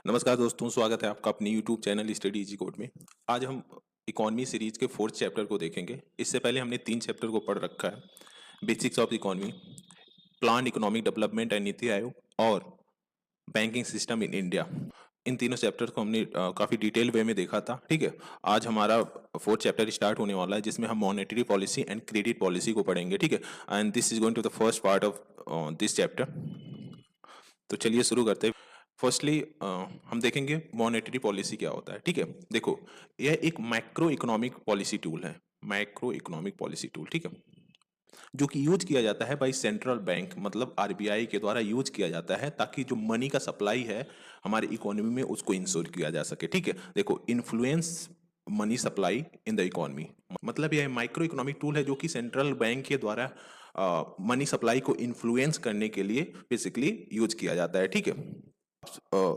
नमस्कार दोस्तों, स्वागत है आपका अपने YouTube channel study easy code में। आज हम इकोनॉमी सीरीज के फोर्थ चैप्टर को देखेंगे। इससे पहले हमने 3 चैप्टर को पढ़ रखा है। Basics of economy, plan economic development and NITI Aayog और बैंकिंग सिस्टम इन इंडिया। इन तीनों चैप्टर को हमने काफ़ी डिटेल वे में देखा था। ठीक है, आज हमारा फोर्थ चैप्टर स्टार्ट होने वाला है जिसमें हम monetary policy and credit policy को पढ़ेंगे। ठीक है, and this is going to the first part of this chapter. तो चलिए शुरू करते हैं। फर्स्टली हम देखेंगे मॉनेटरी पॉलिसी क्या होता है। ठीक है, देखो, यह एक मैक्रो इकोनॉमिक पॉलिसी टूल है। मैक्रो इकोनॉमिक पॉलिसी टूल, ठीक है, जो कि यूज किया जाता है बाई सेंट्रल बैंक, मतलब आरबीआई के द्वारा यूज किया जाता है ताकि जो मनी का सप्लाई है हमारी इकोनॉमी में उसको इंश्योर किया जा सके। ठीक है, देखो, influence money supply in the economy, मतलब यह माइक्रो इकोनॉमिक टूल है जो कि सेंट्रल बैंक के द्वारा मनी सप्लाई को इन्फ्लुएंस करने के लिए बेसिकली यूज किया जाता है। ठीक है,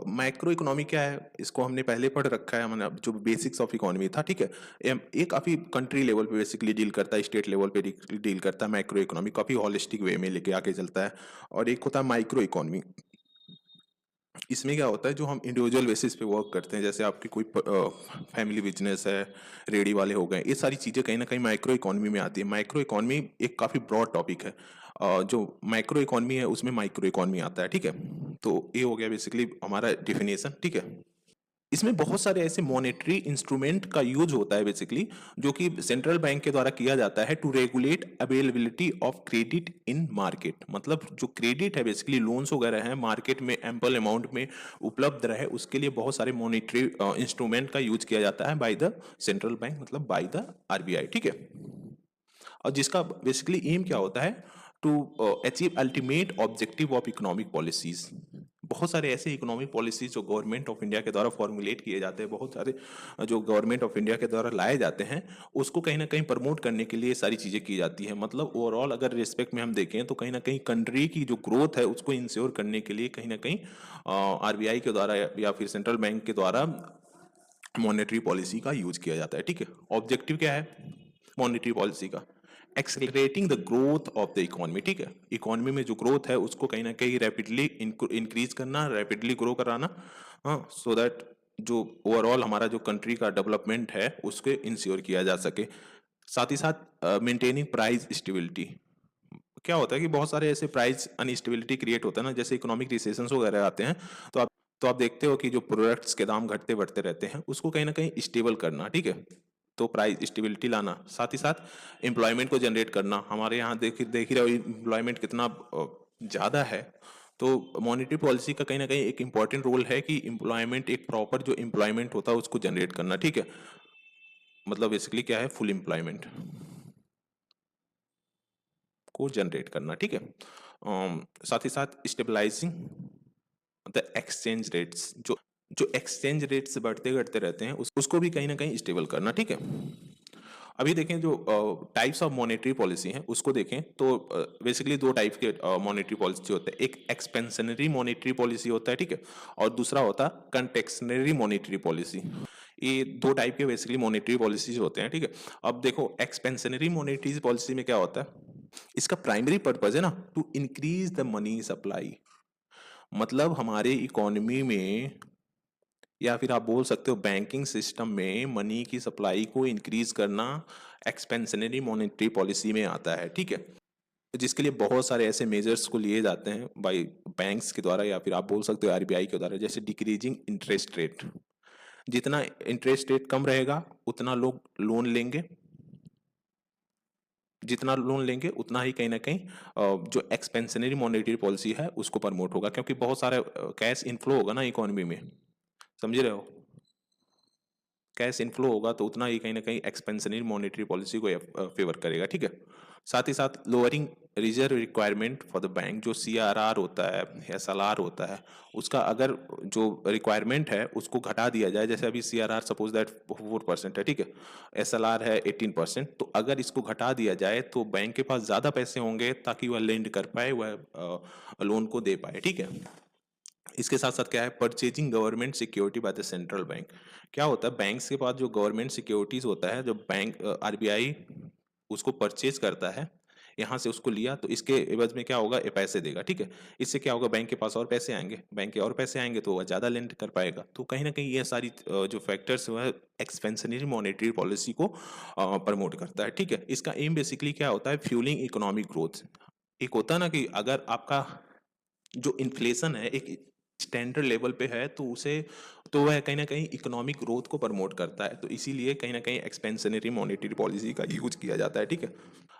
माइक्रो इकोनॉमी क्या है इसको हमने पहले पढ़ रखा है। हमने जो बेसिक्स ऑफ इकोनॉमी था, ठीक है, ये काफी कंट्री लेवल पे बेसिकली डील करता है, स्टेट लेवल पे डील करता है। माइक्रो इकोनॉमी काफी हॉलिस्टिक वे में लेके आके चलता है। और एक होता है माइक्रो इकोनॉमी। इसमें क्या होता है, जो हम इंडिविजुअल बेसिस पे वर्क करते हैं, जैसे आपकी कोई फैमिली बिजनेस है, रेडी वाले हो गए, ये सारी चीज़ें कहीं ना कहीं माइक्रो इकोनॉमी में आती है। माइक्रो इकोनॉमी एक काफ़ी ब्रॉड टॉपिक है। जो माइक्रो इकोनॉमी है उसमें माइक्रो इकोनॉमी आता है। ठीक है, तो ये हो गया बेसिकली हमारा डिफिनेशन। ठीक है, इसमें बहुत सारे ऐसे मॉनेटरी इंस्ट्रूमेंट का यूज होता है बेसिकली, जो कि सेंट्रल बैंक के द्वारा किया जाता है to regulate availability of credit in market. मतलब जो क्रेडिट है बेसिकली लोन्स वगैरह हैं मार्केट में एम्पल अमाउंट में उपलब्ध रहे, उसके लिए बहुत सारे मॉनेटरी इंस्ट्रूमेंट का यूज किया जाता है बाय द सेंट्रल बैंक, मतलब बाय द आरबीआई। ठीक है, और जिसका बेसिकली एम क्या होता है, to achieve ultimate objective of economic policies. बहुत सारे ऐसे इकोनॉमिक पॉलिसीज जो गवर्नमेंट ऑफ इंडिया के द्वारा फॉर्मुलेट किए जाते हैं, बहुत सारे जो गवर्नमेंट ऑफ इंडिया के द्वारा लाए जाते हैं, उसको कहीं ना कहीं प्रमोट करने के लिए सारी चीज़ें की जाती है। मतलब ओवरऑल अगर रिस्पेक्ट में हम देखें तो कहीं ना कहीं कंट्री की जो ग्रोथ है उसको इंश्योर करने के लिए कहीं ना कहीं आरबीआई के द्वारा या फिर सेंट्रल बैंक के द्वारा मॉनेटरी पॉलिसी का यूज किया जाता है। ठीक है, ऑब्जेक्टिव क्या है मॉनेटरी पॉलिसी का? Accelerating the growth of the economy. ठीक है, इकोनॉमी में जो ग्रोथ है उसको कहीं ना कहीं रैपिडली इंक्रीज करना, रैपिडली ग्रो कराना, हाँ, सो दैट जो ओवरऑल हमारा जो कंट्री का डेवलपमेंट है उसको इंश्योर किया जा सके। साथ ही साथ मेंटेनिंग प्राइस स्टेबिलिटी। क्या होता है कि बहुत सारे ऐसे प्राइस अनस्टेबिलिटी क्रिएट होता है ना, जैसे इकोनॉमिक रिसेशंस वगैरह आते हैं, तो आप देखते हो कि जो प्रोडक्ट्स के दाम घटते बढ़ते रहते हैं, उसको कहीं ना कहीं स्टेबल करना। ठीक है, तो प्राइस स्टेबिलिटी लाना, साथ ही साथ एम्प्लॉयमेंट को जनरेट करना। हमारे यहाँ देख ही रहे हो एम्प्लॉयमेंट कितना ज़्यादा है। तो मॉनेटरी पॉलिसी का कहीं ना कहीं एक इंपॉर्टेंट रोल है कि एम्प्लॉयमेंट, एक प्रॉपर जो एम्प्लॉयमेंट होता है उसको जनरेट करना। ठीक है, मतलब बेसिकली क्या है, फुल एम्प्लॉयमेंट को जनरेट करना। ठीक है, साथ ही साथ स्टेबलाइजिंग द एक्सचेंज रेट्स, जो एक्सचेंज रेट्स बढ़ते घटते रहते हैं उसको भी कहीं ना कहीं स्टेबल करना। ठीक है, अभी देखें जो टाइप्स ऑफ मॉनेटरी पॉलिसी हैं उसको देखें तो बेसिकली 2 टाइप के मॉनेटरी पॉलिसी होते हैं। एक एक्सपेंशनरी मॉनेटरी पॉलिसी होता है, ठीक है, और दूसरा होता है कंटेक्शनरी मॉनेटरी पॉलिसी। ये 2 टाइप के बेसिकली मॉनेटरी पॉलिसीज होते हैं। ठीक है, अब देखो एक्सपेंशनरी मॉनेटरी पॉलिसी में क्या होता है, इसका प्राइमरी पर्पज है ना to increase the money supply. मतलब हमारे इकोनॉमी में या फिर आप बोल सकते हो बैंकिंग सिस्टम में मनी की सप्लाई को इंक्रीज करना एक्सपेंशनरी मॉनेटरी पॉलिसी में आता है। ठीक है, जिसके लिए बहुत सारे ऐसे मेजर्स को लिए जाते हैं बाय बैंक्स के द्वारा या फिर आप बोल सकते हो आरबीआई के द्वारा, जैसे डिक्रीजिंग इंटरेस्ट रेट। जितना इंटरेस्ट रेट कम रहेगा उतना लोग लोन लेंगे, जितना लोन लेंगे उतना ही कहीं ना कहीं जो एक्सपेंशनरी मॉनेटरी पॉलिसी है उसको प्रमोट होगा, क्योंकि बहुत सारा कैश इनफ्लो होगा ना इकोनॉमी में, समझ रहे हो? कैश इनफ्लो होगा तो उतना ही कहीं ना कहीं एक्सपेंशनरी मॉनेटरी पॉलिसी को फेवर करेगा। ठीक है, साथ ही साथ lowering reserve requirement for the bank, जो सीआरआर होता है, एसएलआर होता है, उसका अगर जो रिक्वायरमेंट है उसको घटा दिया जाए। जैसे अभी सीआरआर सपोज दैट 4% है, ठीक है, एसएलआर है 18%, तो अगर इसको घटा दिया जाए तो बैंक के पास ज़्यादा पैसे होंगे ताकि वह लेंड कर पाए, वह लोन को दे पाए। ठीक है, इसके साथ साथ क्या है, purchasing government security bye the central bank. क्या होता है, बैंक्स के पास जो गवर्नमेंट सिक्योरिटीज होता है, जो बैंक आरबीआई उसको परचेज करता है, यहाँ से उसको लिया तो इसके एवज में क्या होगा, ये पैसे देगा, ठीक है। इससे क्या होगा, बैंक के पास और पैसे आएंगे, बैंक के और पैसे आएंगे तो वह ज़्यादा लेंड कर पाएगा। तो कहीं ना कहीं ये सारी जो फैक्टर्स वह एक्सपेंशनरी मॉनेटरी पॉलिसी को प्रमोट करता है, ठीक है। इसका एम बेसिकली क्या होता है, फ्यूलिंग इकोनॉमिक ग्रोथ। एक होता है ना कि अगर आपका जो इन्फ्लेशन है एक स्टैंडर्ड लेवल पे है तो उसे, तो वह कहीं ना कहीं इकोनॉमिक ग्रोथ को प्रमोट करता है, तो इसीलिए कहीं ना कहीं एक्सपेंशनरी मॉनेटरी पॉलिसी का यूज किया जाता है, ठीक है।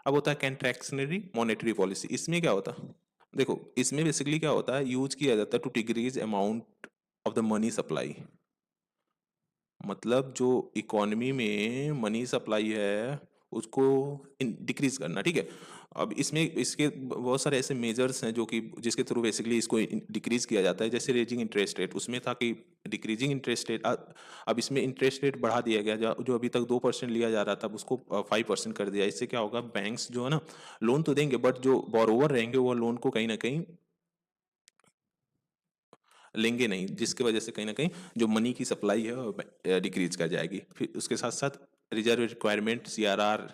अब होता है कंट्रैक्शनरी मॉनेटरी पॉलिसी। इसमें क्या होता है, देखो इसमें बेसिकली क्या होता है, यूज किया जाता है to decrease amount of the money supply. मतलब जो इकोनॉमी में मनी सप्लाई है उसको डिक्रीज करना, ठीक है। अब इसमें इसके बहुत सारे ऐसे मेजर्स हैं जो कि जिसके थ्रू बेसिकली इसको डिक्रीज किया जाता है, जैसे रेजिंग इंटरेस्ट रेट। उसमें था कि डिक्रीजिंग इंटरेस्ट रेट, अब इसमें इंटरेस्ट रेट बढ़ा दिया गया, जो अभी तक 2% लिया जा रहा था उसको 5% कर दिया। इससे क्या होगा, बैंक्स जो है ना लोन तो देंगे बट जो बोरोवर रहेंगे वो लोन को कहीं ना कहीं लेंगे नहीं, जिसकी वजह से कहीं ना कहीं जो मनी की सप्लाई है वो डिक्रीज कर जाएगी। फिर उसके साथ साथ रिजर्व रिक्वायरमेंट, सीआरआर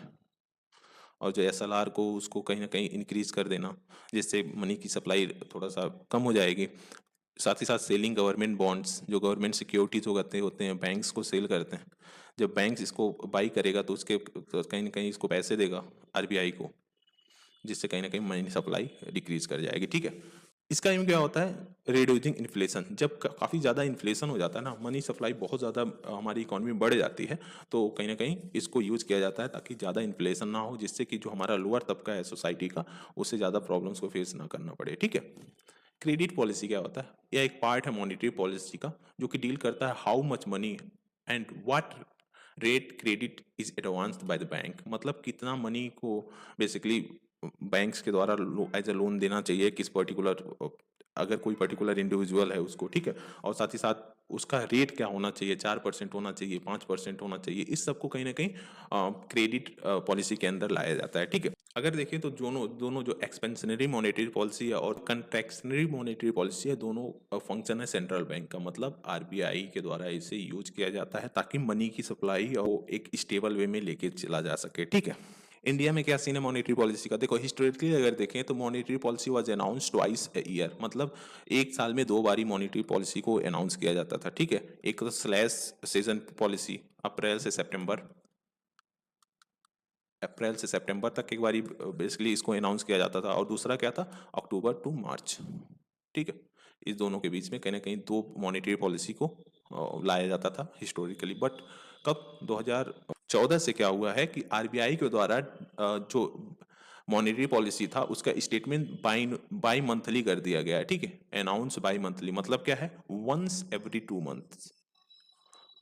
और जो एसएलआर को उसको कहीं ना कहीं इंक्रीज कर देना, जिससे मनी की सप्लाई थोड़ा सा कम हो जाएगी। साथ ही साथ सेलिंग गवर्नमेंट बॉन्ड्स, जो गवर्नमेंट सिक्योरिटीज होते हैं बैंक्स को सेल करते हैं। जब बैंक्स इसको बाई करेगा तो उसके तो कहीं ना कहीं इसको पैसे देगा आरबीआई को, जिससे कहीं ना कहीं मनी सप्लाई डिक्रीज कर जाएगी, ठीक है। इसका एम क्या होता है, रिड्यूसिंग इन्फ्लेशन। जब काफ़ी ज़्यादा इन्फ्लेशन हो जाता है ना, मनी सप्लाई बहुत ज़्यादा हमारी इकोनॉमी में बढ़ जाती है, तो कहीं ना कहीं इसको यूज़ किया जाता है ताकि ज़्यादा इन्फ्लेशन ना हो, जिससे कि जो हमारा लोअर तबका है सोसाइटी का उससे ज़्यादा प्रॉब्लम्स को फेस ना करना पड़े, ठीक है। क्रेडिट पॉलिसी क्या होता है, यह एक पार्ट है मॉनेटरी पॉलिसी का जो कि डील करता है how much money and what rate credit is advanced by the bank. मतलब कितना मनी को बेसिकली बैंक्स के द्वारा एज ए लोन देना चाहिए किस पर्टिकुलर, अगर कोई पर्टिकुलर इंडिविजुअल है उसको, ठीक है। और साथ ही साथ उसका रेट क्या होना चाहिए, 4% होना चाहिए, 5% होना चाहिए, इस सब को कहीं ना कहीं क्रेडिट पॉलिसी के अंदर लाया जाता है, ठीक है। अगर देखें तो दोनों दोनों जो एक्सपेंशनरी मॉनेटरी पॉलिसी है और कंट्रैक्शनरी मॉनेटरी पॉलिसी है, दोनों फंक्शन है सेंट्रल बैंक का। मतलब आरबीआई के द्वारा इसे यूज किया जाता है ताकि मनी की सप्लाई और एक स्टेबल वे में लेके चला जा सके, ठीक है। इंडिया में क्या सीन है मॉनेटरी पॉलिसी का, देखो हिस्टोरिकली अगर देखें तो monetary policy was announced twice a year. मतलब एक साल में 2 बारी मॉनेटरी पॉलिसी को अनाउंस किया जाता था, ठीक है। एक तो स्लैश सीजन पॉलिसी, अप्रैल से सितंबर तक एक बारी बेसिकली इसको अनाउंस किया जाता था, और दूसरा क्या था, अक्टूबर टू मार्च, ठीक है। इस दोनों के बीच में कहीं ना कहीं 2 मॉनेटरी पॉलिसी को लाया जाता था हिस्टोरिकली। बट कब 2014 से क्या हुआ है कि आरबीआई के द्वारा जो मॉनेटरी पॉलिसी था उसका स्टेटमेंट बाई मंथली कर दिया गया है, ठीक है। अनाउंस बाई मंथली मतलब क्या है, वंस एवरी 2 मंथ्स।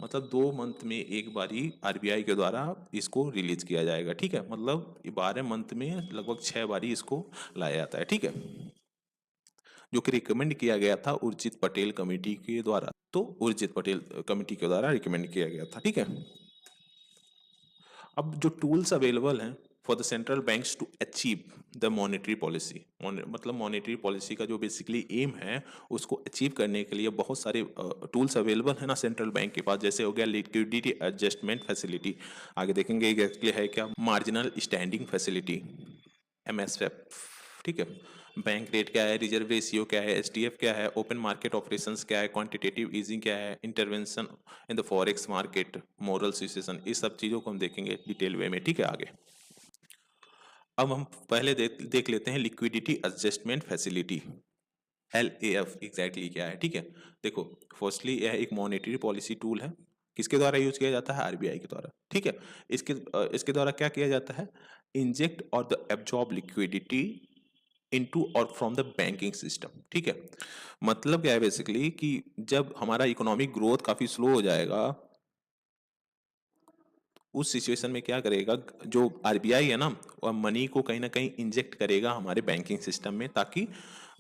मतलब 2 मंथ में एक बारी आरबीआई के द्वारा इसको रिलीज किया जाएगा, ठीक है। मतलब 12 मंथ में लगभग 6 बारी इसको लाया जाता है, ठीक है। जो कि रिकमेंड किया गया था उर्जित पटेल कमेटी के द्वारा, तो उर्जित पटेल कमेटी के द्वारा रिकमेंड किया गया था, ठीक है। अब जो टूल्स अवेलेबल हैं for the central banks to achieve the monetary policy, मतलब मॉनेटरी पॉलिसी का जो बेसिकली एम है उसको अचीव करने के लिए बहुत सारे टूल्स अवेलेबल है ना सेंट्रल बैंक के पास। जैसे हो गया लिक्विडिटी एडजस्टमेंट फैसिलिटी, आगे देखेंगे एग्जैक्टली है क्या, मार्जिनल स्टैंडिंग फैसिलिटी, एमएसएफ, ठीक है। बैंक रेट क्या है, रिजर्व रेशियो क्या है, एसडीएफ क्या है, ओपन मार्केट ऑपरेशंस क्या है, क्वांटिटेटिव ईजिंग क्या है, intervention in the forex market, moral situation, इस सब चीज़ों को हम देखेंगे डिटेल वे में, ठीक है। आगे अब हम पहले देख लेते हैं liquidity adjustment facility, LAF exactly क्या है, ठीक है। देखो फर्स्टली यह एक मॉनेटरी पॉलिसी टूल है, किसके द्वारा यूज किया जाता है, आरबीआई के द्वारा, ठीक है। इसके द्वारा क्या किया जाता है, इंजेक्ट और द एब्जॉर्ब लिक्विडिटी इनटू और फ्रॉम द बैंकिंग सिस्टम, ठीक है। मतलब क्या है बेसिकली कि जब हमारा इकोनॉमिक ग्रोथ काफी स्लो हो जाएगा, उस सिचुएशन में क्या करेगा जो आरबीआई है ना, वह मनी को कहीं ना कहीं इंजेक्ट करेगा हमारे बैंकिंग सिस्टम में, ताकि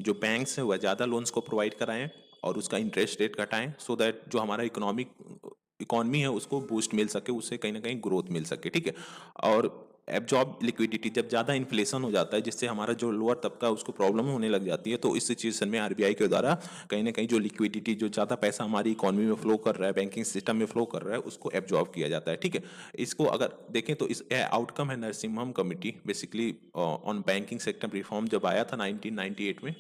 जो बैंक्स हैं वह ज़्यादा लोन्स को प्रोवाइड कराएं और उसका इंटरेस्ट रेट घटाएं, सो दैट जो हमारा इकोनॉमी है उसको बूस्ट मिल सके, उससे कहीं ना कहीं ग्रोथ मिल सके, ठीक है। और एब्जॉर्ब लिक्विडिटी, जब ज़्यादा इन्फ्लेशन हो जाता है जिससे हमारा जो लोअर तबका है उसको प्रॉब्लम होने लग जाती है, तो इस सिचुएशन में आरबीआई के द्वारा कहीं ना कहीं जो लिक्विडिटी, जो ज़्यादा पैसा हमारी इकोनॉमी में फ्लो कर रहा है, बैंकिंग सिस्टम में फ्लो कर रहा है, उसको एब्जॉर्ब किया जाता है। ठीक है, इसको अगर देखें तो इस आउटकम है Narasimham committee basically on banking sector reform जब आया था 1998 में,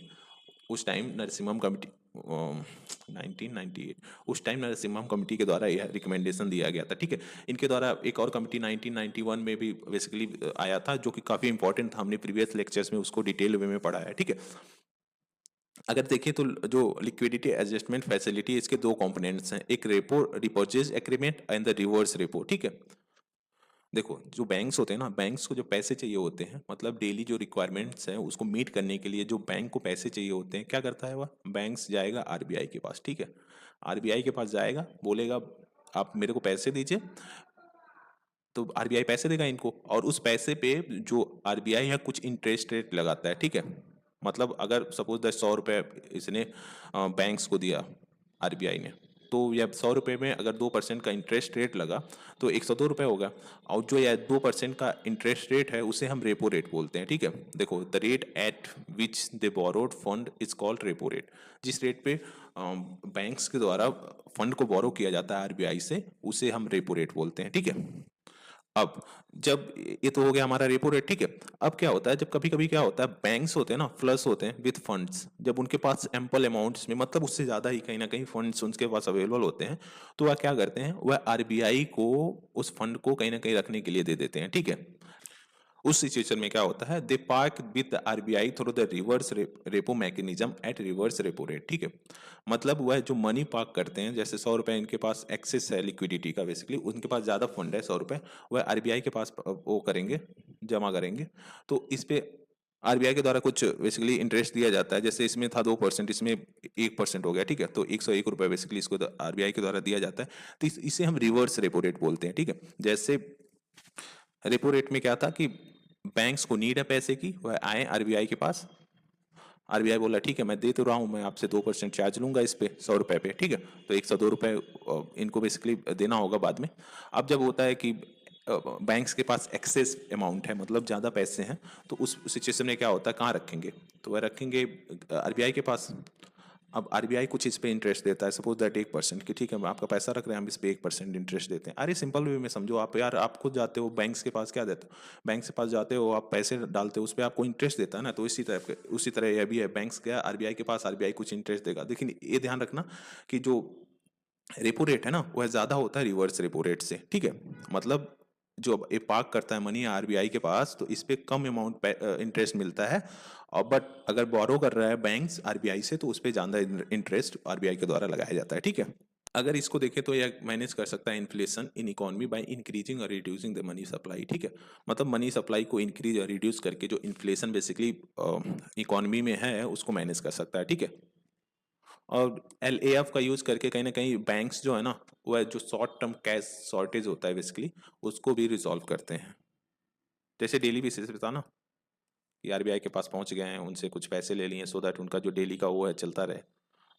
उस टाइम नरसिम्हम कमिटी 1998, उस टाइम नरसिम्हम कमिटी के द्वारा यह रिकमेंडेशन दिया गया था। ठीक है, इनके द्वारा एक और कमिटी 1991 में भी बेसिकली आया था, जो कि काफ़ी इंपॉर्टेंट था, हमने प्रीवियस लेक्चर्स में उसको डिटेल वे में पढ़ा है। ठीक है, अगर देखें तो जो लिक्विडिटी एडजस्टमेंट फैसिलिटी, इसके दो कंपोनेंट्स हैं, एक repo repurchase agreement and the reverse repo. ठीक है, देखो जो बैंक्स होते हैं ना, बैंक्स को जो पैसे चाहिए होते हैं, मतलब डेली जो रिक्वायरमेंट्स हैं उसको मीट करने के लिए जो बैंक को पैसे चाहिए होते हैं, क्या करता है वह, बैंक्स जाएगा आरबीआई के पास। ठीक है, आरबीआई के पास जाएगा, बोलेगा आप मेरे को पैसे दीजिए, तो आरबीआई पैसे देगा इनको, और उस पैसे पे जो आरबीआई है कुछ इंटरेस्ट रेट लगाता है। ठीक है, मतलब अगर सपोज 100 रुपये इसने बैंक्स को दिया आरबीआई ने, तो या 100 रुपये में अगर 2% का इंटरेस्ट रेट लगा तो 102 रुपये होगा, और जो या 2% का इंटरेस्ट रेट है उसे हम रेपो रेट बोलते हैं। ठीक है, देखो the rate at which they borrowed fund is called repo rate, जिस रेट पे बैंक्स के द्वारा फंड को बोरो किया जाता है आरबीआई से, उसे हम रेपो रेट बोलते हैं। ठीक है, अब जब ये तो हो गया हमारा रेपो रेट। ठीक है, अब क्या होता है, जब कभी कभी क्या होता है, बैंक्स होते हैं ना, फ्लश होते हैं विथ फंड्स, जब उनके पास एम्पल अमाउंट्स में, मतलब उससे ज्यादा ही कहीं ना कहीं फंड्स उनके पास अवेलेबल होते हैं, तो वह क्या करते हैं, वह आरबीआई को उस फंड को कहीं ना कहीं रखने के लिए दे देते हैं। ठीक है, उस सिचुएशन में क्या होता है, they park with RBI through the reverse repo mechanism at reverse repo rate. ठीक है, मतलब वह जो मनी पार्क करते हैं, जैसे 100 रुपए इनके पास एक्सेस है लिक्विडिटी का, बेसिकली उनके पास ज्यादा फंड है 100 रुपए, वह आरबीआई के पास वो करेंगे, जमा करेंगे, तो इस पे आरबीआई के द्वारा कुछ बेसिकली इंटरेस्ट दिया जाता है, जैसे इसमें था 2%, इसमें 1% हो गया। ठीक है, तो 101 रुपये बेसिकली इसको आरबीआई के द्वारा दिया जाता है, तो इसे हम रिवर्स रेपो रेट बोलते हैं। ठीक है, जैसे रेपो रेट में क्या था कि बैंक्स को नीड है पैसे की, वह आए आरबीआई के पास, आरबीआई बोला ठीक है मैं दे तो रहा हूँ, मैं आपसे 2% चार्ज लूंगा इस पे 100 रुपए पे। ठीक है, तो 102 रुपये इनको बेसिकली देना होगा बाद में। अब जब होता है कि बैंक्स के पास एक्सेस अमाउंट है, मतलब ज़्यादा पैसे हैं, तो उस सिचुएशन में क्या होता है, कहाँ रखेंगे, तो वह रखेंगे आरबीआई के पास। अब आरबीआई कुछ इस पे इंटरेस्ट देता है, सपोज दैट 1%, कि ठीक है हम आपका पैसा रख रहे हैं, हम इस पे 1% इंटरेस्ट देते हैं। अरे सिंपल वे में समझो आप यार, आप खुद जाते हो बैंक्स के पास, क्या देते हो, बैंक के पास जाते हो, आप पैसे डालते हो, उस पर आपको इंटरेस्ट देता है ना, तो उसी तरह यह भी है, बैंक्स गया आरबीआई के पास, आरबीआई कुछ इंटरेस्ट देगा। लेकिन ये ध्यान रखना कि जो रेपो रेट है ना, वह ज्यादा होता है रिवर्स रेपो रेट से। ठीक है, मतलब जो ये पार्क करता है मनी आरबीआई के पास, तो इस पे कम अमाउंट इंटरेस्ट मिलता है, और बट अगर बोरो कर रहा है बैंक्स आरबीआई से, तो उस पे ज्यादा इंटरेस्ट आरबीआई के द्वारा लगाया जाता है। ठीक है, अगर इसको देखें तो यह मैनेज कर सकता है inflation in economy by increasing और रिड्यूसिंग द मनी सप्लाई। ठीक है, मतलब मनी सप्लाई को इंक्रीज और रिड्यूस करके जो इन्फ्लेशन बेसिकली इकोनॉमी में है उसको मैनेज कर सकता है। ठीक है, और एलएएफ का यूज करके कहीं ना कहीं बैंक्स जो है ना, वह जो शॉर्ट टर्म कैश शॉर्टेज होता है बेसिकली, उसको भी रिजॉल्व करते हैं। जैसे डेली बेसिस पे था ना, कि आरबीआई के पास पहुंच गए हैं, उनसे कुछ पैसे ले लिए सो दैट उनका जो डेली का वो है चलता रहे,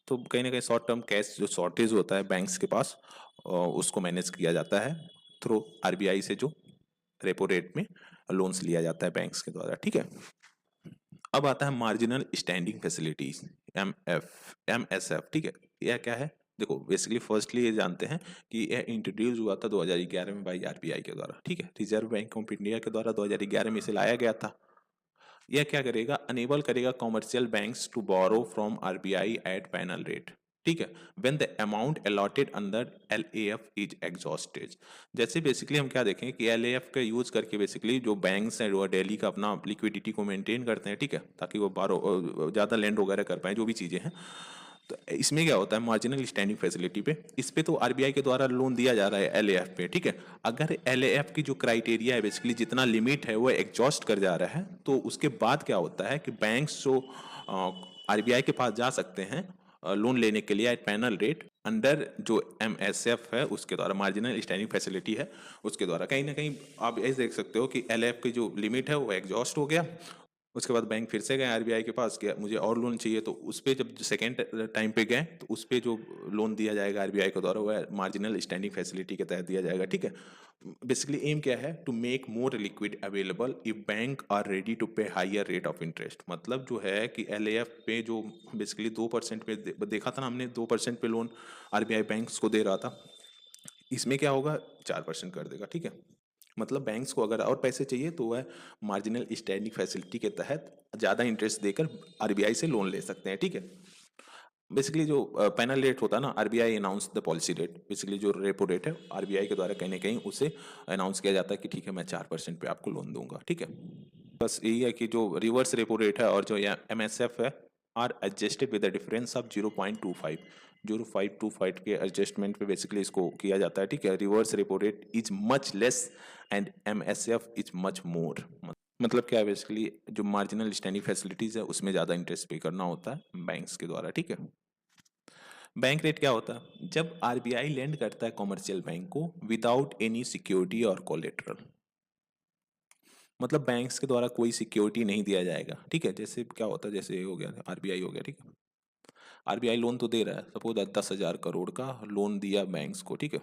तो कहीं ना कहीं शॉर्ट टर्म कैश जो शॉर्टेज होता है बैंक्स के पास, उसको मैनेज किया जाता है थ्रू आरबीआई से, जो रेपो रेट में लोन्स लिया जाता है बैंक्स के द्वारा। ठीक है, अब आता है मार्जिनल स्टैंडिंग फैसिलिटीज, एमएसएफ। ठीक है, यह क्या है, देखो बेसिकली फर्स्टली ये जानते हैं कि यह इंट्रोड्यूस हुआ था 2011 में बाई आरबीआई के द्वारा। ठीक है, रिजर्व बैंक ऑफ इंडिया के द्वारा 2011 में इसे लाया गया था। यह क्या करेगा, अनेबल करेगा commercial banks to borrow from RBI at penal rate. ठीक है, when the amount allotted under LAF is exhausted. जैसे बेसिकली हम क्या देखें कि एलएएफ का यूज करके बेसिकली जो बैंक्स हैं वो डेली का अपना लिक्विडिटी को मेंटेन करते हैं। ठीक है, ताकि वो बारो ज़्यादा लैंड वगैरह कर पाए, जो भी चीज़ें हैं। तो इसमें क्या होता है, मार्जिनल स्टैंडिंग फैसिलिटी पे, इस पे तो आरबीआई के द्वारा लोन दिया जा रहा है एलएएफ पे। ठीक है, अगर एलएएफ की जो क्राइटेरिया है बेसिकली जितना लिमिट है वो एग्जॉस्ट कर जा रहा है, तो उसके बाद क्या होता है कि बैंक्स जो आरबीआई के पास जा सकते हैं लोन लेने के लिए एट पैनल रेट अंडर जो एमएसएफ है उसके द्वारा, मार्जिनल स्टैंडिंग फैसिलिटी है उसके द्वारा। कहीं ना कहीं आप ऐसे देख सकते हो कि एलएएफ की जो लिमिट है वो एग्जॉस्ट हो गया, उसके बाद बैंक फिर से गए आरबीआई के पास कि मुझे और लोन चाहिए, तो उस पे जब सेकेंड टाइम पे गए तो उस पे जो लोन दिया जाएगा आरबीआई के द्वारा वह मार्जिनल स्टैंडिंग फैसिलिटी के तहत दिया जाएगा, ठीक है। बेसिकली एम क्या है, to make more liquid available if bank are ready to pay higher rate of interest. मतलब जो है कि एलएएफ पे जो बेसिकली 2% पे देखा था ना हमने, 2% पे लोन आरबीआई बैंक्स को दे रहा था, इसमें क्या होगा 4% कर देगा, ठीक है। मतलब बैंक्स को अगर और पैसे चाहिए तो वह मार्जिनल स्टैंडिंग फैसिलिटी के तहत ज़्यादा इंटरेस्ट देकर आरबीआई से लोन ले सकते हैं, ठीक है। बेसिकली जो पैनल रेट होता है ना, RBI announce the policy rate, basically जो रेपो रेट है आरबीआई के द्वारा कहीं ना कहीं उसे अनाउंस किया जाता है कि ठीक है मैं 4% पे आपको लोन दूंगा, ठीक है। बस यही है कि जो रिवर्स रेपो रेट है और जो एमएसएफ है are adjusted with the difference of 0.25, 0.25 के एडजस्टमेंट पे बेसिकली इसको किया जाता है, ठीक है। Reverse repo rate is much less and MSF is much more. मतलब क्या है, बेसिकली जो मार्जिनल स्टैंडिंग फैसिलिटीज है उसमें ज़्यादा इंटरेस्ट पे करना होता है बैंक्स के द्वारा, ठीक है। बैंक रेट क्या होता है, जब आरबीआई लेंड करता है कॉमर्शियल बैंक को विदाउट एनी सिक्योरिटी और कोलेटरल, मतलब बैंक्स के द्वारा कोई सिक्योरिटी नहीं दिया जाएगा, ठीक है। जैसे क्या होता है, जैसे हो गया आरबीआई हो गया, ठीक है। आरबीआई लोन तो दे रहा है, सपोज 10,000 करोड़ का लोन दिया बैंक्स को, ठीक है।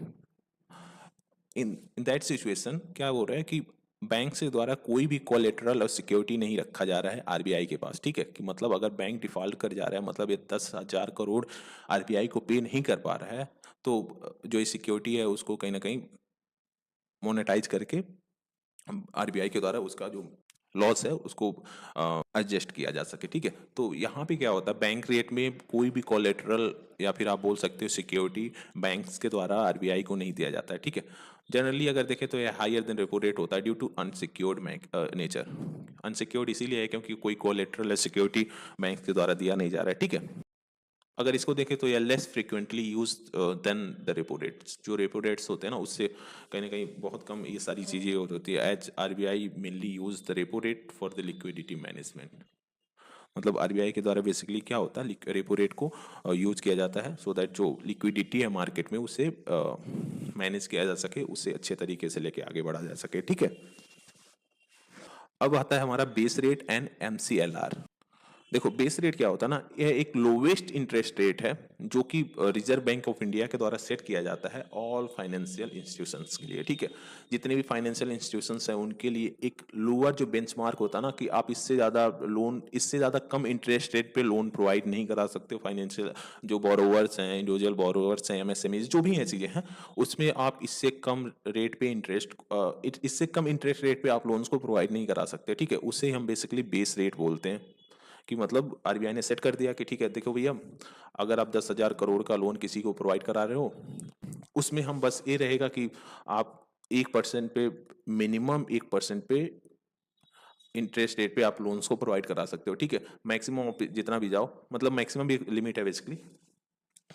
इन इन दैट सिचुएशन क्या बोल रहा है कि बैंक से द्वारा कोई भी कोलेटरल और सिक्योरिटी नहीं रखा जा रहा है आरबीआई के पास, ठीक है। कि मतलब अगर बैंक डिफॉल्ट कर जा रहा है, मतलब ये 10,000 करोड़ आरबीआई को पे नहीं कर पा रहा है, तो जो ये सिक्योरिटी है उसको कहीं ना कहीं मोनेटाइज करके आरबीआई के द्वारा उसका जो लॉस है उसको एडजस्ट किया जा सके, ठीक है। तो यहाँ पे क्या होता है, बैंक रेट में कोई भी कोलेटरल या फिर आप बोल सकते हो सिक्योरिटी बैंक्स के द्वारा आरबीआई को नहीं दिया जाता है, ठीक है। जनरली अगर देखें तो यह हायर देन रेपो रेट होता है due to unsecured nature. Unsecured इसीलिए है क्योंकि कोई कोलेटरल या सिक्योरिटी बैंक के द्वारा दिया नहीं जा रहा है, ठीक है। अगर इसको देखें तो यह less frequently use than the repo rates, जो रेपो रेट्स होते हैं ना उससे कहीं ना कहीं बहुत कम ये सारी चीज़ें होती है, as RBI mainly use the repo rate for the liquidity management. मतलब आरबीआई के द्वारा बेसिकली क्या होता है, रेपो रेट को यूज किया जाता है सो दैट जो लिक्विडिटी है मार्केट में उसे मैनेज किया जा सके, उसे अच्छे तरीके से लेके आगे बढ़ा जा सके, ठीक है। अब आता है हमारा बेस रेट एंड एमसीएलआर। देखो बेस रेट क्या होता है ना, यह एक लोवेस्ट इंटरेस्ट रेट है जो कि रिजर्व बैंक ऑफ इंडिया के द्वारा सेट किया जाता है ऑल फाइनेंशियल इंस्टीट्यूशंस के लिए, ठीक है। जितने भी फाइनेंशियल इंस्टीट्यूशंस हैं उनके लिए एक लोअर जो बेंचमार्क होता है ना, कि आप इससे ज़्यादा लोन, इससे ज़्यादा कम इंटरेस्ट रेट पे लोन प्रोवाइड नहीं करा सकते हो। फाइनेंशियल जो बोरोवर्स हैं, इंडिविजुअल बोरोवर्स हैं, एमएसएमईज जो भी हैं चीज़ें हैं, उसमें आप इससे कम रेट पे इससे कम इंटरेस्ट रेट पे आप लोन्स को प्रोवाइड नहीं करा सकते, ठीक है। उसे हम बेसिकली बेस रेट बोलते हैं। कि मतलब आरबीआई ने सेट कर दिया कि ठीक है देखो भैया, अगर आप 10,000 करोड़ का लोन किसी को प्रोवाइड करा रहे हो, उसमें हम बस ये रहेगा कि आप 1% पे, मिनिमम 1% पे इंटरेस्ट रेट पे आप लोन्स को प्रोवाइड करा सकते हो, ठीक है। मैक्सिमम जितना भी जाओ, मतलब मैक्सिमम भी लिमिट है बेसिकली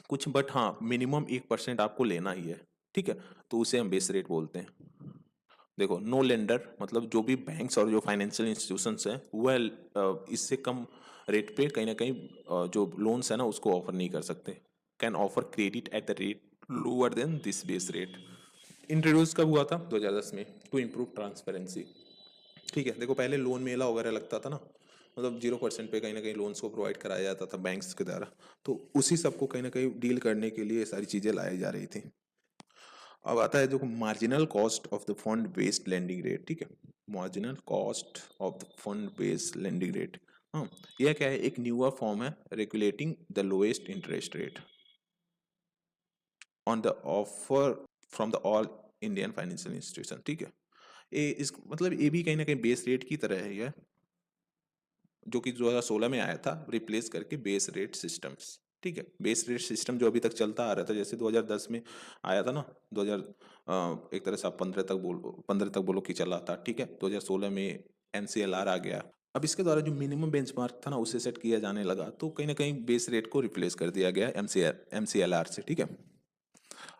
कुछ, बट हाँ मिनिमम 1% आपको लेना ही है, ठीक है। तो उसे हम बेस रेट बोलते हैं। देखो नो लेंडर, मतलब जो भी बैंक्स और जो फाइनेंशियल इंस्टीट्यूशंस हैं वह इससे कम रेट पे कहीं ना कहीं जो लोन्स है ना उसको ऑफर नहीं कर सकते। Can offer credit at the rate lower than this base rate. Introduce कब हुआ था, 2010 में, टू इम्प्रूव ट्रांसपेरेंसी, ठीक है। देखो पहले लोन मेला वगैरह लगता था ना, मतलब 0% पे कहीं ना कहीं लोन्स को प्रोवाइड कराया जाता था बैंक्स के द्वारा, तो उसी सबको कहीं ना कहीं डील करने के लिए सारी चीज़ें लाई जा रही थी। अब आता है देखो marginal cost of the fund based lending rate, ठीक है। Marginal cost of the fund based lending rate, हाँ, यह क्या है, एक न्यूअर फॉर्म है regulating the lowest interest rate on the offer from the all Indian financial institution, ठीक है। ये इस मतलब ये भी कहीं ना कहीं बेस रेट की तरह है यह, जो कि 2016 में आया था रिप्लेस करके बेस रेट सिस्टम्स, ठीक है। बेस रेट सिस्टम जो अभी तक चलता आ रहा था, जैसे 2010 में आया था ना, 2000 एक तरह से आप 15 तक बोलो कि चला था, ठीक है। 2016 में एमसीएलआर आ गया। अब इसके द्वारा जो मिनिमम बेंचमार्क था ना उसे सेट किया जाने लगा, तो कहीं ना कहीं बेस रेट को रिप्लेस कर दिया गया एमसीएलआर से, ठीक है।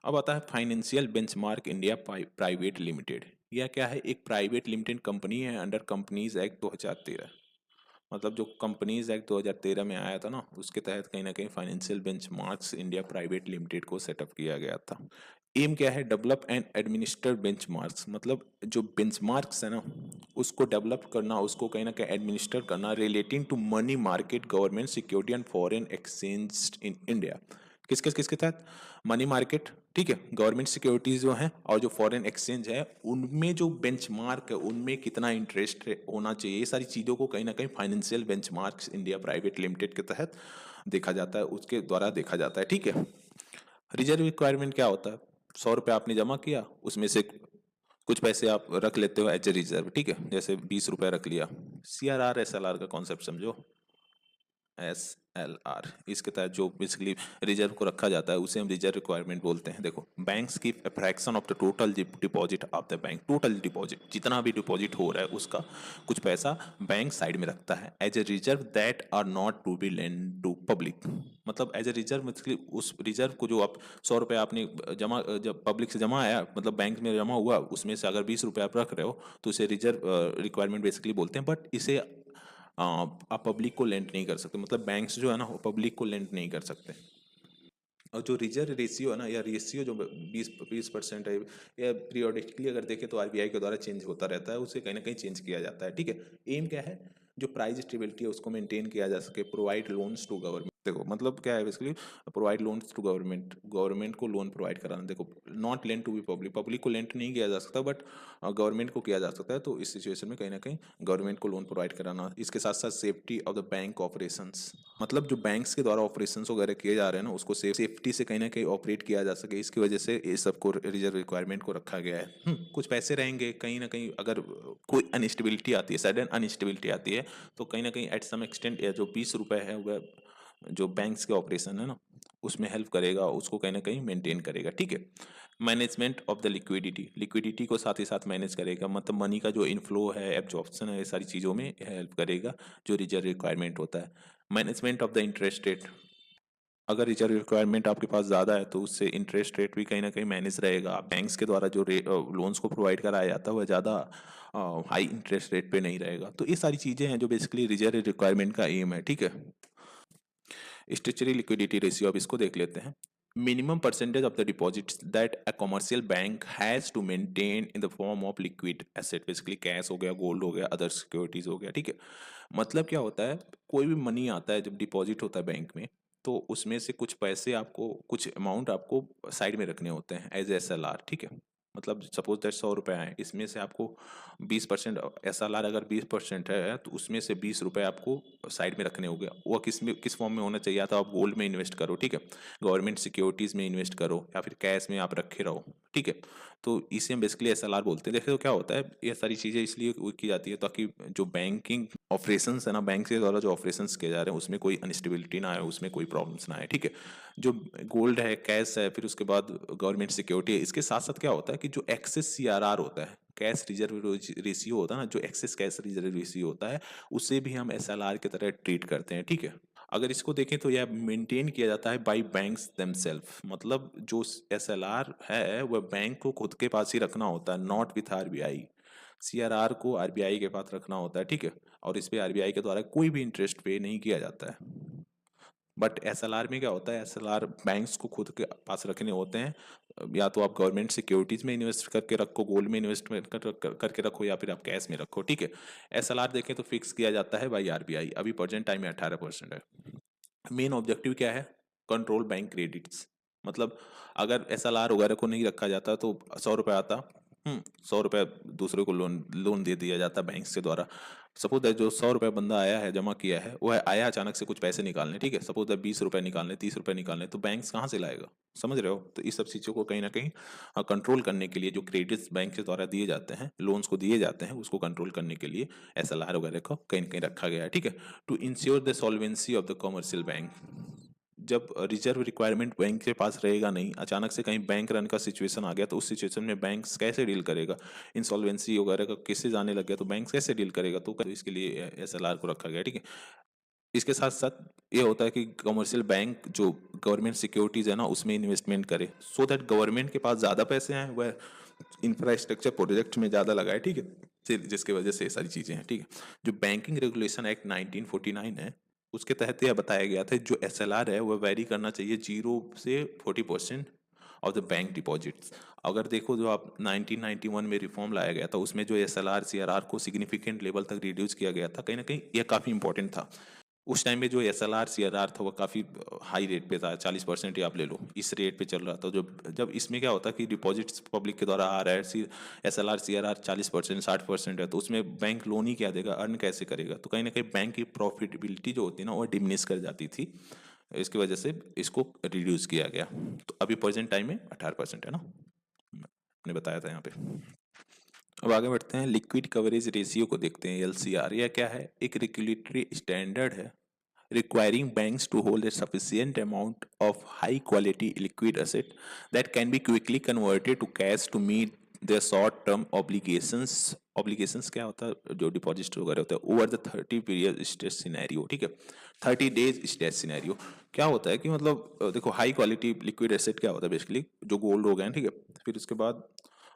अब आता है financial benchmark India private limited. यह क्या है, एक प्राइवेट लिमिटेड कंपनी है अंडर कंपनीज एक्ट 2013। मतलब जो कंपनीज एक्ट 2013 में आया था ना उसके तहत कहीं ना कहीं financial benchmarks India private limited को सेटअप किया गया था। एम क्या है, डेवलप एंड एडमिनिस्टर बेंचमार्क्स, मतलब जो बेंचमार्क्स है ना उसको डेवलप करना, उसको कहीं ना कहीं एडमिनिस्टर करना relating to money market, government security and foreign exchange in India. किसके तहत? मनी मार्केट, ठीक है, गवर्नमेंट सिक्योरिटीज जो है और जो फॉरेन एक्सचेंज है उनमें जो बेंचमार्क है उनमें कितना इंटरेस्ट होना चाहिए, ये सारी चीज़ों को कहीं ना कहीं financial benchmarks India private limited के तहत देखा जाता है, उसके द्वारा देखा जाता है, ठीक है। रिजर्व रिक्वायरमेंट क्या होता है? 100 रुपये आपने जमा किया, उसमें से कुछ पैसे आप रख लेते हो एज ए रिजर्व, ठीक है, जैसे 20 रुपये रख लिया। CRR SLR का कॉन्सेप्ट समझो। SLR, इसके तहत जो बेसिकली रिजर्व को रखा जाता है उसे हम रिजर्व रिक्वायरमेंट बोलते हैं। देखो, बैंक्स की fraction of the total deposit of the bank, total deposit जितना भी डिपॉजिट हो रहा है उसका कुछ पैसा बैंक साइड में रखता है as a reserve that are not to be lend to public. मतलब एज ए रिजर्व, मतलब उस रिजर्व को जो आप 100 रुपये आपने जमा, जब पब्लिक से जमा आया मतलब बैंक में जमा हुआ, उसमें से अगर 20 रुपये आप रख रहे हो तो उसे रिजर्व रिक्वायरमेंट बेसिकली बोलते हैं। बट इसे आप पब्लिक को लेंड नहीं कर सकते, मतलब बैंक्स जो है ना वो पब्लिक को लेंड नहीं कर सकते। और जो रिजर्व रेशियो है ना, या रेशियो जो 20% है, या पीरियोडिकली अगर देखें तो RBI के द्वारा चेंज होता रहता है, उसे कहीं ना कहीं चेंज किया जाता है, ठीक है। एम क्या है? जो प्राइस स्टेबिलिटी है उसको मेंटेन किया जा सके, प्रोवाइड लोन्स टू गवर्नमेंट। देखो मतलब क्या है basically, provide loans to government, government को लोन प्रोवाइड कराना। देखो, not lend to be public, public को लेंड नहीं किया जा सकता बट गवर्नमेंट को किया जा सकता है, तो इस सिचुएशन में कहीं ना कहीं गवर्नमेंट को लोन प्रोवाइड कराना। इसके साथ साथ safety of the bank operations, मतलब जो बैंक्स के द्वारा ऑपरेशंस वगैरह किए जा रहे हैं ना उसको सेफ्टी से कहीं ना कहीं ऑपरेट किया जा सके, इसकी वजह से ये सबको रिजर्व रिक्वायरमेंट को रखा गया है। कुछ पैसे रहेंगे कहीं ना कहीं, अगर कोई अनस्टेबिलिटी आती है, सडन अनस्टेबिलिटी आती है, तो कहीं ना कहीं एट सम एक्सटेंट जो 20 रुपये है वह जो बैंक्स के ऑपरेशन है ना उसमें हेल्प करेगा, उसको कहीं ना कहीं मेंटेन करेगा, ठीक है। Management of the liquidity, liquidity को साथ ही साथ मैनेज करेगा, मतलब मनी का जो इनफ्लो है, एब्जॉर्प्शन है, ये सारी चीज़ों में हेल्प करेगा जो रिजर्व रिक्वायरमेंट होता है। Management of the interest rate, अगर रिजर्व रिक्वायरमेंट आपके पास ज़्यादा है तो उससे इंटरेस्ट रेट भी कहीं ना कहीं मैनेज रहेगा। बैंक्स के द्वारा जो लोन्स को प्रोवाइड कराया जाता है वह ज़्यादा हाई इंटरेस्ट रेट पे नहीं रहेगा। तो ये सारी चीज़ें हैं जो बेसिकली रिजर्व रिक्वायरमेंट का एम है, ठीक है। स्टेचुरी लिक्विडिटी रेशियो, अब इसको देख लेते हैं। Minimum percentage of the deposits that a commercial bank has to maintain in the form of liquid asset, basically cash हो गया, गोल्ड हो गया, अदर सिक्योरिटीज हो गया, ठीक है। मतलब क्या होता है, कोई भी मनी आता है जब डिपॉजिट होता है बैंक में, तो उसमें से कुछ पैसे आपको, कुछ अमाउंट आपको साइड में रखने होते हैं एज SLR, ठीक है। मतलब सपोज दैट 100 रुपये आए, इसमें से आपको 20% SLR, अगर 20% है तो उसमें से 20 रुपये आपको साइड में रखने हो गया। वो किस फॉर्म में होना चाहिए? तो आप गोल्ड में इन्वेस्ट करो, ठीक है, गवर्नमेंट सिक्योरिटीज़ में इन्वेस्ट करो, या फिर कैश में आप रखे रहो, ठीक है। तो इसे हम बेसिकली SLR बोलते हैं। देखिए तो क्या होता है, ये सारी चीज़ें इसलिए की जाती है ताकि जो बैंकिंग ऑपरेशंस है ना, बैंक के द्वारा जो ऑपरेशंस किए जा रहे हैं उसमें कोई अनस्टेबिलिटी ना आए, उसमें कोई प्रॉब्लम्स ना आए, ठीक है। जो गोल्ड है, कैश है, फिर उसके बाद गवर्नमेंट सिक्योरिटी है, इसके साथ साथ क्या होता है कि जो एक्सेस CRR होता है, कैश रिजर्व रेशियो होता है ना, जो एक्सेस कैश रिजर्व रेशियो होता है, उसे भी हम SLR की तरह ट्रीट करते हैं, ठीक है। अगर इसको देखें तो यह मेंटेन किया जाता है बाय बैंक्स देमसेल्फ, मतलब जो SLR है वह बैंक को खुद के पास ही रखना होता है, नॉट विथ RBI। CRR को RBI के पास रखना होता है, ठीक है, और इस पे RBI के द्वारा कोई भी इंटरेस्ट पे नहीं किया जाता है। बट SLR में क्या होता है, SLR बैंक्स को खुद के पास रखने होते हैं, या तो आप गवर्नमेंट सिक्योरिटीज में इन्वेस्ट करके रखो, गोल्ड में इन्वेस्टमेंट करके रखो, या फिर आप कैश में रखो, ठीक है। SLR देखें तो फिक्स किया जाता है बाई RBI, अभी प्रेजेंट टाइम में 18% है। मेन ऑब्जेक्टिव क्या है? कंट्रोल बैंक क्रेडिट्स, मतलब अगर SLR वगैरह को नहीं रखा जाता तो 100 रुपये आता, 100 रुपये दूसरे को लोन लोन दे दिया जाता बैंक्स के द्वारा। सपोज दैट जो 100 रुपये बंदा आया है, जमा किया है, वह आया अचानक से कुछ पैसे निकालने, ठीक है, सपोज दैट 20 रुपये निकालने, 30 रुपये निकालने, तो बैंक्स कहाँ से लाएगा? समझ रहे हो? तो इस सब चीज़ों को कहीं ना कहीं कंट्रोल करने के लिए जो क्रेडिट्स बैंक के द्वारा दिए जाते हैं, लोन्स को दिए जाते हैं, उसको कंट्रोल करने के लिए SLR वगैरह को कहीं ना कहीं रखा गया है, ठीक है। To ensure the solvency of the commercial bank, जब रिजर्व रिक्वायरमेंट बैंक के पास रहेगा नहीं, अचानक से कहीं बैंक रन का सिचुएशन आ गया, तो उस सिचुएशन में बैंक कैसे डील करेगा? इंसॉल्वेंसी वगैरह का केसेज आने लग गया तो बैंक कैसे डील करेगा? तो इसके लिए SLR को रखा गया, ठीक है। इसके साथ साथ ये होता है कि कमर्शियल बैंक जो गवर्नमेंट सिक्योरिटीज है ना उसमें इन्वेस्टमेंट करे, सो दैट गवर्नमेंट के पास ज़्यादा पैसे हैं, वह इंफ्रास्ट्रक्चर प्रोजेक्ट में ज़्यादा लगाए, ठीक है, जिसकी वजह से ये सारी चीज़ें हैं, ठीक है। जो बैंकिंग रेगुलेशन एक्ट 1949 है, उसके तहत यह बताया गया था जो SLR है वह वेरी करना चाहिए 0 से 40% ऑफ द बैंक डिपॉजिट्स। अगर देखो जो आप 1991 में रिफॉर्म लाया गया था उसमें जो एसएलआर सीआरआर को सिग्निफिकेंट लेवल तक रिड्यूस किया गया था, कहीं ना कहीं यह काफ़ी इंपॉर्टेंट था। उस टाइम में जो एसएलआर सीआरआर था वो काफ़ी हाई रेट पे था, 40% ही आप ले लो, इस रेट पे चल रहा था। जो जब इसमें क्या होता है कि डिपॉजिट्स पब्लिक के द्वारा आ रहा है, एसएलआर सीआरआर 40% 60% है, तो उसमें बैंक लोन ही क्या देगा, अर्न कैसे करेगा, तो कहीं ना कहीं बैंक की प्रॉफिटेबिलिटी जो होती है ना वो डिमिनिश कर जाती थी। इसकी वजह से इसको रिड्यूस किया गया। तो अभी प्रेजेंट टाइम में 18% है ना, मैंने बताया था यहाँ पे। अब आगे बढ़ते हैं, लिक्विड कवरेज रेशियो को देखते हैं, एलसीआर। यह क्या है, एक रेगुलेटरी स्टैंडर्ड है requiring banks to hold a sufficient amount of high quality liquid asset that can be quickly converted to cash to meet their short term obligations क्या होता है, जो डिपॉजिट वगैरह होता है, over the 30 period stress scenario, ठीक है, 30 days stress scenario. क्या होता है कि मतलब देखो हाई क्वालिटी लिक्विड एसेट क्या होता है, बेसिकली जो गोल्ड हो गए, ठीक है, फिर उसके बाद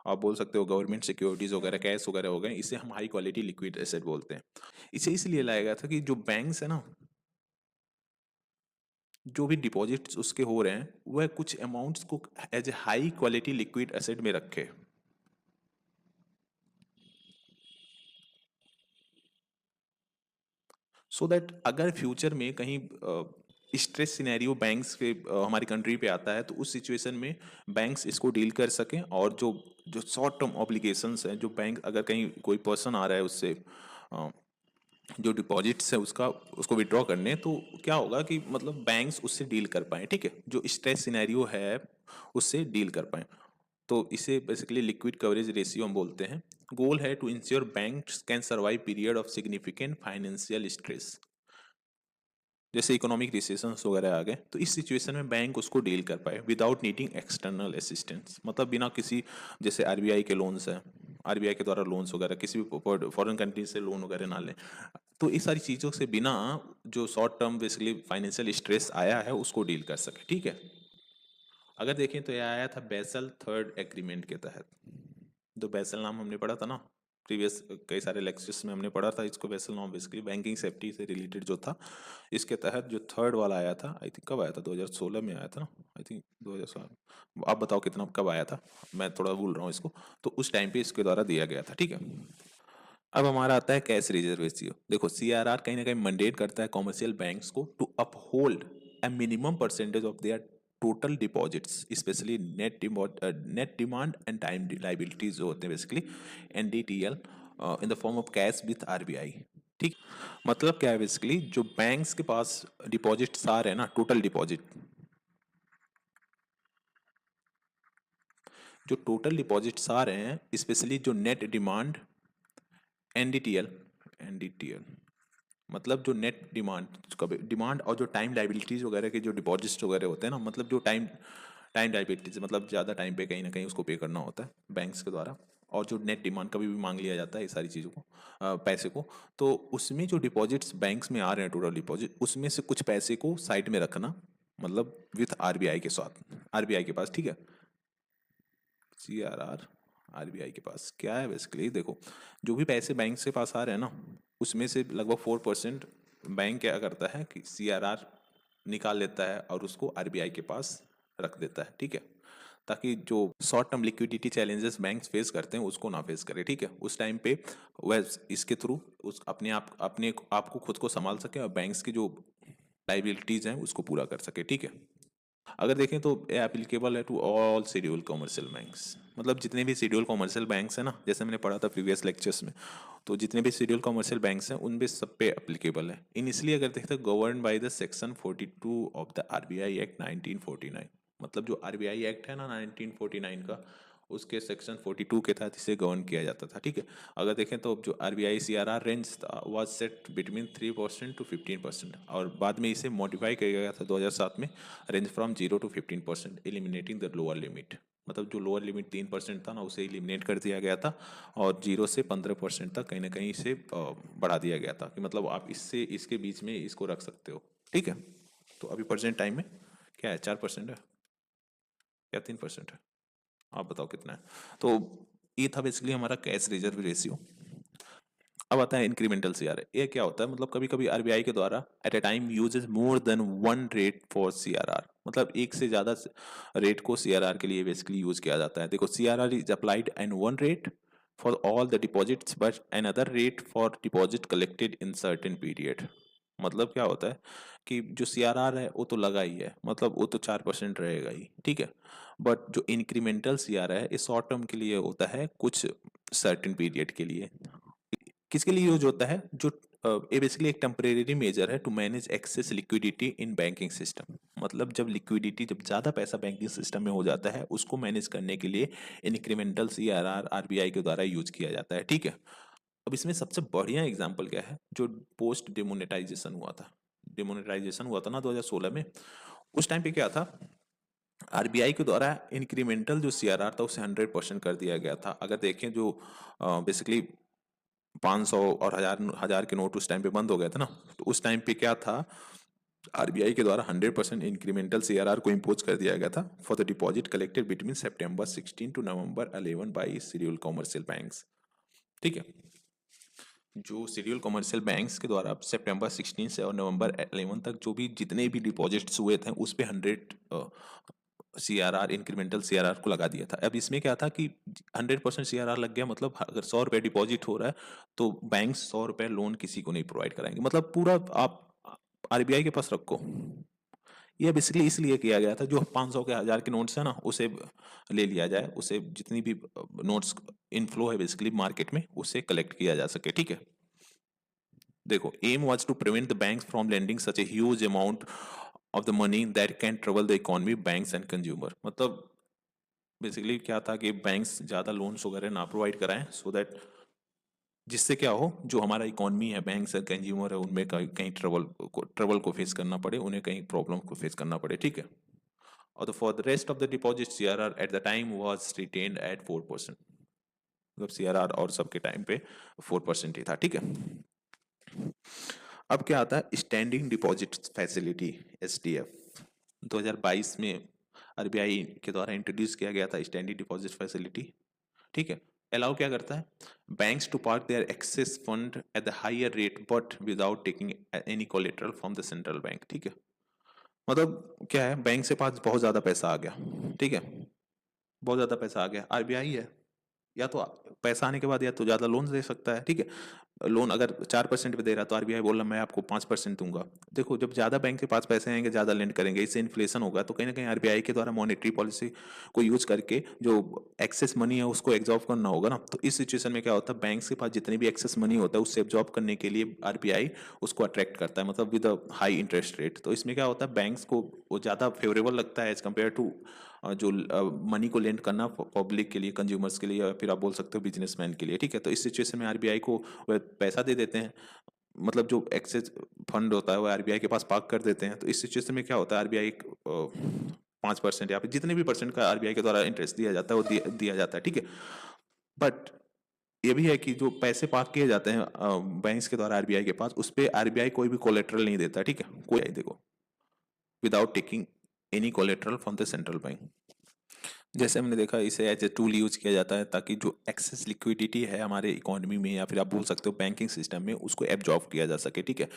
आप बोल सकते हो गवर्नमेंट सिक्योरिटीज वगैरह, कैश वगैरह हो गए, इसे हम हाई क्वालिटी लिक्विड एसेट बोलते हैं। इसे इसलिए लाया गया था कि जो बैंक्स है ना, जो भी डिपॉजिट्स उसके हो रहे हैं वह कुछ अमाउंट्स को as a high quality liquid asset में रखे, सो दैट अगर फ्यूचर में कहीं स्ट्रेस सिनेरियो बैंक्स के हमारी कंट्री पे आता है तो उस सिचुएशन में बैंक्स इसको डील कर सकें। और जो जो शॉर्ट टर्म ऑब्लिगेशंस हैं, जो बैंक अगर कहीं कोई पर्सन आ रहा है उससे जो डिपॉजिट्स है उसका उसको विड्रॉ करने, तो क्या होगा कि मतलब बैंक्स उससे डील कर पाए, ठीक है, जो स्ट्रेस सिनेरियो है उससे डील कर पाए। तो इसे बेसिकली लिक्विड कवरेज रेशियो हम बोलते हैं। गोल है to ensure banks can survive period of significant financial stress, जैसे इकोनॉमिक रिसेशंस वगैरह आ गए, तो इस सिचुएशन में बैंक उसको डील कर पाए विदाउट नीडिंग एक्सटर्नल असिस्टेंस, मतलब बिना किसी, जैसे आरबीआई के लोन्स हैं, आरबीआई के द्वारा लोन्स वगैरह किसी भी फॉरेन कंट्री से लोन वगैरह ना लें, तो इस सारी चीज़ों से बिना जो short term basically financial stress आया है उसको डील कर सके, ठीक है। अगर देखें तो यह आया था बेसल थर्ड एग्रीमेंट के तहत। तो बेसल नाम हमने पढ़ा था ना प्रीवियस कई सारे लेक्चर्स में हमने पढ़ा था इसको। बेसल नाम बेसिकली बैंकिंग सेफ्टी से रिलेटेड जो था, इसके तहत जो थर्ड वाला आया था, आई थिंक कब आया था, 2016 में आया था ना, आई थिंक 2016। आप बताओ कितना कब आया था, मैं थोड़ा भूल रहा हूँ इसको। तो उस टाइम पे इसके द्वारा दिया गया था, ठीक है। अब हमारा आता है कैश रिजर्व रेशियो। देखो सीआरआर कहीं ना कहीं मंडेट करता है कॉमर्शियल बैंक्स को to uphold a minimum percentage of their total deposits, especially net demand and time liabilities जो होते हैं basically NDTL, in the form of cash with RBI, ठीक। मतलब क्या है बेसिकली, जो बैंक्स के पास डिपॉजिट्स आ रहे हैं ना, टोटल डिपॉजिट, जो टोटल डिपॉजिट्स आ रहे हैं, स्पेशली जो नेट डिमांड NDTL, NDTL मतलब जो नेट डिमांड डिमांड और जो टाइम लाइबिलिटीज वगैरह के जो डिपॉजिट्स वगैरह होते हैं ना, मतलब जो टाइम टाइम लाइबिलिटीज मतलब ज़्यादा टाइम पे कहीं ना कहीं उसको पे करना होता है बैंक्स के द्वारा, और जो नेट डिमांड कभी भी मांग लिया जाता है ये सारी चीज़ों को, पैसे को, तो उसमें जो डिपॉजिट्स बैंक्स में आ रहे हैं टोटल डिपॉजिट, उसमें से कुछ पैसे को साइड में रखना, मतलब विथ आरबीआई के साथ, आरबीआई के पास, ठीक है। सीआरआर आरबीआई के पास क्या है बेसिकली, देखो जो भी पैसे बैंक से पास आ रहे हैं ना, उसमें से लगभग 4% बैंक क्या करता है कि सीआरआर निकाल लेता है और उसको आरबीआई के पास रख देता है, ठीक है, ताकि जो short term liquidity challenges banks face करते हैं उसको ना फेस करे, ठीक है। उस टाइम पे वह इसके थ्रू उस अपने आप को खुद को संभाल सके और बैंक्स की जो लाइबिलिटीज हैं उसको पूरा कर सके, ठीक है। अगर देखें तो ये एप्लीकेबल है to all schedule commercial banks, मतलब जितने भी शेड्यूल कमर्शियल बैंक्स हैं ना, जैसे मैंने पढ़ा था प्रीवियस लेक्चर्स में, तो जितने भी शेड्यूल कमर्शियल बैंक्स हैं उन पे सब पे एप्लीकेबल है। इनिशियली अगर देखते हैं govern by the section 42 of the RBI act 1949, मतलब जो आरबीआई एक्ट है ना 1949 का, उसके सेक्शन 42 के तहत इसे गवर्न किया जाता था, ठीक है। अगर देखें तो जो आरबीआई सीआरआर रेंज था वाज सेट बिटवीन 3% to 15%, और बाद में इसे मॉडिफाई किया गया था 2007 में, range from 0 to 15%, eliminating the lower limit, मतलब जो लोअर लिमिट 3% था ना उसे एलिमिनेट कर दिया गया था, और 0 से 15% तक कहीं ना कहीं इसे बढ़ा दिया गया था, कि मतलब आप इससे इसके बीच में इसको रख सकते हो, ठीक है। तो अभी प्रेजेंट टाइम में क्या है, 4% है या 3% है, आप बताओ कितना है। तो ये था बेसिकली हमारा कैश रिजर्व रेशियो। अब आता है इंक्रीमेंटल सीआरआर। ये क्या होता है, मतलब कभी कभी आरबीआई के द्वारा at a time uses more than one rate for CRR, मतलब एक से ज्यादा रेट को सीआरआर के लिए बेसिकली यूज किया जाता है। देखो, CRR is applied an one rate for all the deposits but another rate for deposit collected in certain period. मतलब क्या होता है कि जो सीआरआर है वो तो लगा ही है, मतलब वो तो 4% रहेगा ही, ठीक है। बट जो इंक्रीमेंटल सीआरआर है, ये शॉर्ट टर्म के लिए होता है, कुछ सर्टेन पीरियड के लिए। किसके लिए यूज होता है? जो ये बेसिकली एक टेम्परेरी मेजर है to manage excess liquidity in banking system. मतलब जब लिक्विडिटी, जब ज्यादा पैसा बैंकिंग सिस्टम में हो जाता है, उसको मैनेज करने के लिए इंक्रीमेंटल सीआरआर आरबीआई के द्वारा यूज किया जाता है, ठीक है। अब इसमें सबसे बढ़िया एग्जांपल क्या है? जो पोस्ट डिमोनेटाइजेशन हुआ था, डिमोनेटाइजेशन हुआ था ना 2016 में। उस टाइम पे क्या था, आरबीआई के द्वारा इंक्रीमेंटल जो सीआरआर था उसे 100% कर दिया गया था। अगर देखें, जो बेसिकली 500 और हजार हजार के नोट उस टाइम पे बंद हो गए थे ना, तो उस टाइम पे क्या था, आरबीआई के द्वारा 100% इंक्रीमेंटल सीआरआर को इम्पोज कर दिया गया था for the deposit collected between September 16 to November 11 by schedule commercial banks, ठीक है। जो शेड्यूल कमर्शियल बैंक्स के द्वारा सितंबर 16 से और नवंबर 11 तक जो भी जितने भी डिपॉजिट्स हुए थे उस पे 100 सीआरआर, इंक्रीमेंटल सीआरआर को लगा दिया था। अब इसमें क्या था कि 100% सीआरआर लग गया, मतलब अगर 100 रुपये डिपॉजिट हो रहा है तो बैंक 100 रुपये लोन किसी को नहीं प्रोवाइड कराएंगे, मतलब पूरा आप आरबीआई के पास रखो। ये बेसिकली इसलिए किया गया था, जो 500 के, 1000 के नोट्स है ना, उसे ले लिया जाए, उसे जितनी भी नोट्स इनफ्लो है बेसिकली मार्केट में, उसे कलेक्ट किया जा सके, ठीक है। देखो, aim was to prevent the banks from lending such a huge amount of the money that can trouble the economy, banks and consumer. मतलब बेसिकली क्या था कि बैंक्स ज्यादा लोन्स वगैरह ना प्रोवाइड कराएं, सो दैट जिससे क्या हो, जो हमारा इकोनॉमी है, बैंक्स है, कंज्यूमर है, उनमें कहीं कहीं ट्रबल को फेस करना पड़े, उन्हें कहीं प्रॉब्लम को फेस करना पड़े, ठीक है। और for the rest of the deposit CRR at the time was retained at 4%। मतलब सीआरआर और सबके टाइम पे 4% ही था, ठीक है। अब क्या आता है, स्टैंडिंग डिपॉजिट फैसिलिटी, एसडीएफ। 2022 में आरबीआई के द्वारा इंट्रोड्यूस किया गया था स्टैंडिंग डिपॉजिट फैसिलिटी, ठीक है। अलाउ क्या करता है, banks to park their excess fund at the higher rate but without taking any collateral from the central bank, ठीक है। मतलब क्या है, बैंक से पास बहुत ज्यादा पैसा आ गया, ठीक है, बहुत ज्यादा पैसा आ गया, आरबीआई है, या तो पैसा आने के बाद या तो ज्यादा लोन दे सकता है, ठीक है। लोन अगर 4% पे दे रहा है तो आरबीआई बोल रहा मैं आपको 5% दूंगा। देखो, जब ज्यादा बैंक के पास पैसे आएंगे, ज्यादा लेंड करेंगे, इससे इन्फ्लेशन होगा, तो कहीं ना कहीं आरबीआई के द्वारा मॉनेटरी पॉलिसी को यूज करके जो एक्सेस मनी है उसको एब्जॉर्ब करना होगा ना। तो इस सिचुएशन में क्या होता है, बैंक्स के पास जितने भी एक्सेस मनी होता है उससे एब्जॉर्ब करने के लिए आरबीआई उसको अट्रैक्ट करता है, मतलब विद हाई इंटरेस्ट रेट। तो इसमें क्या होता है, बैंक्स को वो ज्यादा फेवरेबल लगता है एज कम्पेयर टू जो मनी को लेंड करना पब्लिक के लिए, कंज्यूमर्स के लिए, या फिर आप बोल सकते हो बिजनेसमैन के लिए, ठीक है। तो इस सिचुएशन में आरबीआई को वह पैसा दे देते हैं, मतलब जो एक्सेस फंड होता है वो आरबीआई के पास पार्क कर देते हैं। तो इस सिचुएशन में क्या होता है, आरबीआई 5% या फिर जितने भी परसेंट का आरबीआई के द्वारा इंटरेस्ट दिया जाता है वो दिया जाता है, ठीक है। बट ये भी है कि जो पैसे पार्क किए जाते हैं बैंक्स के द्वारा आरबीआई के पास, उस पर आरबीआई कोई भी कोलेटरल नहीं देता, ठीक है, कोई, देखो, without taking any collateral from the central bank. जैसे हमने देखा, इसे एज ए टूल यूज किया जाता है ताकि जो एक्सेस लिक्विडिटी है हमारे इकोनॉमी में, या फिर आप बोल सकते हो बैंकिंग सिस्टम में, उसको एब्जॉर्ब किया जा सके, ठीक है।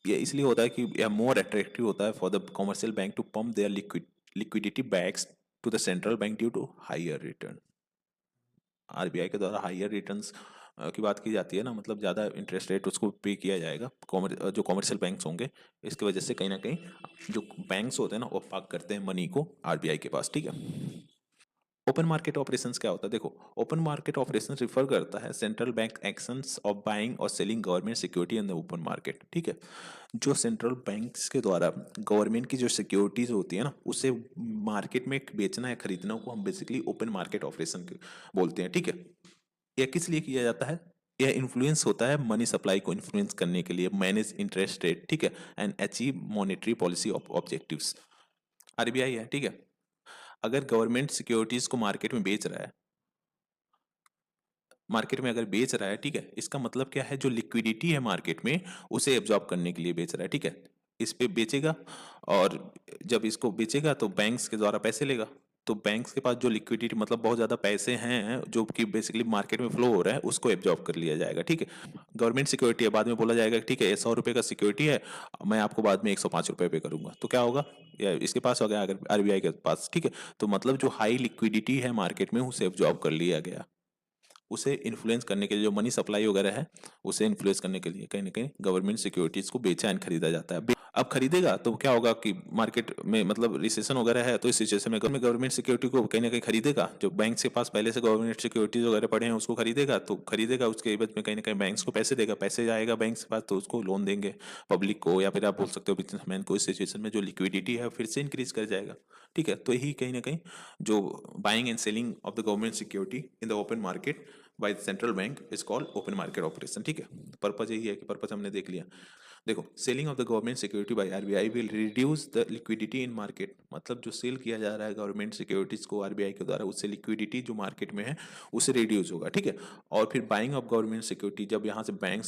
ये इसलिए होता है कि यह मोर अट्रैक्टिव होता है for the commercial bank to pump their liquidity backs to the central bank due to higher return. RBI के द्वारा हायर रिटर्न्स की बात की जाती है ना, मतलब ज़्यादा इंटरेस्ट रेट उसको पे किया जाएगा जो कमर्शियल बैंक्स होंगे। इसकी वजह से कहीं ना कहीं जो बैंक्स होते हैं ना, वो पार्क करते हैं मनी को आरबीआई के पास, ठीक है। ओपन मार्केट ऑपरेशंस क्या होता है? देखो, ओपन मार्केट ऑपरेशंस रिफर करता है central bank actions of buying और selling government security in the open market, ठीक है। जो सेंट्रल बैंक्स के द्वारा गवर्नमेंट की जो सिक्योरिटीज होती है ना, उसे मार्केट में बेचना या खरीदना को हम बेसिकली ओपन मार्केट ऑपरेशन बोलते हैं, ठीक है। यह किस लिए किया जाता है? यह इन्फ्लुएंस होता है मनी सप्लाई को इन्फ्लुएंस करने के लिए, मैनेज इंटरेस्ट रेट, ठीक है, and achieve monetary policy objectives. RBI है, ठीक है। अगर गवर्नमेंट सिक्योरिटीज को मार्केट में बेच रहा है, मार्केट में अगर बेच रहा है, ठीक है, इसका मतलब क्या है, जो लिक्विडिटी है मार्केट में उसे एब्जॉर्ब करने के लिए बेच रहा है, ठीक है। इस पे बेचेगा, और जब इसको बेचेगा तो बैंक्स के द्वारा पैसे लेगा, तो बैंक्स के पास जो लिक्विडिटी मतलब बहुत ज़्यादा पैसे हैं जो कि बेसिकली मार्केट में फ्लो हो रहा है उसको एब्जॉर्ब कर लिया जाएगा, ठीक है। गवर्नमेंट सिक्योरिटी है, बाद में बोला जाएगा ठीक है ये 100 रुपये का सिक्योरिटी है, मैं आपको बाद में 105 रुपये पे करूंगा, तो क्या होगा, या इसके पास हो गया अगर आरबीआई के पास, ठीक है। तो मतलब जो हाई लिक्विडिटी है मार्केट में उसे एब्जॉर्ब कर लिया गया, उसे इन्फ्लुएंस करने के लिए जो मनी सप्लाई वगैरह है उसे इन्फ्लुएंस करने के लिए कहीं ना कहीं गवर्नमेंट सिक्योरिटीज को बेचा एंड खरीदा जाता है। अब खरीदेगा तो क्या होगा कि मार्केट में मतलब रिसेशन वगैरह है तो इस सिचुएशन में गवर्नमेंट सिक्योरिटी को कहीं ना कहीं खरीदेगा, जो बैंक के पास पहले से गवर्नमेंट सिक्योरिटीज वगैरह पड़े हैं उसको खरीदेगा, तो खरीदेगा उसके एवज में कहीं ना कहीं बैंक्स को पैसे देगा, पैसे आएगा बैंक के पास तो उसको लोन देंगे पब्लिक को, या फिर आप बोल सकते हो बिजनेसमैन को। इस सिचुएशन में जो लिक्विडिटी है फिर से इंक्रीज कर जाएगा, ठीक है। तो यही कहीं ना कहीं जो buying and selling of the government security in the open market by central bank is called open market operation, ठीक है। पर्पज यही है कि पर्पज हमने देख लिया। देखो, selling of the government security by RBI will reduce the liquidity in market, मतलब जो सेल किया जा रहा है गवर्नमेंट सिक्योरिटीज को आरबीआई के द्वारा, उससे लिक्विडिटी जो मार्केट में है उसे रिड्यूस होगा, ठीक है। और फिर बाइंग ऑफ गवर्नमेंट सिक्योरिटी, जब यहाँ से बैंक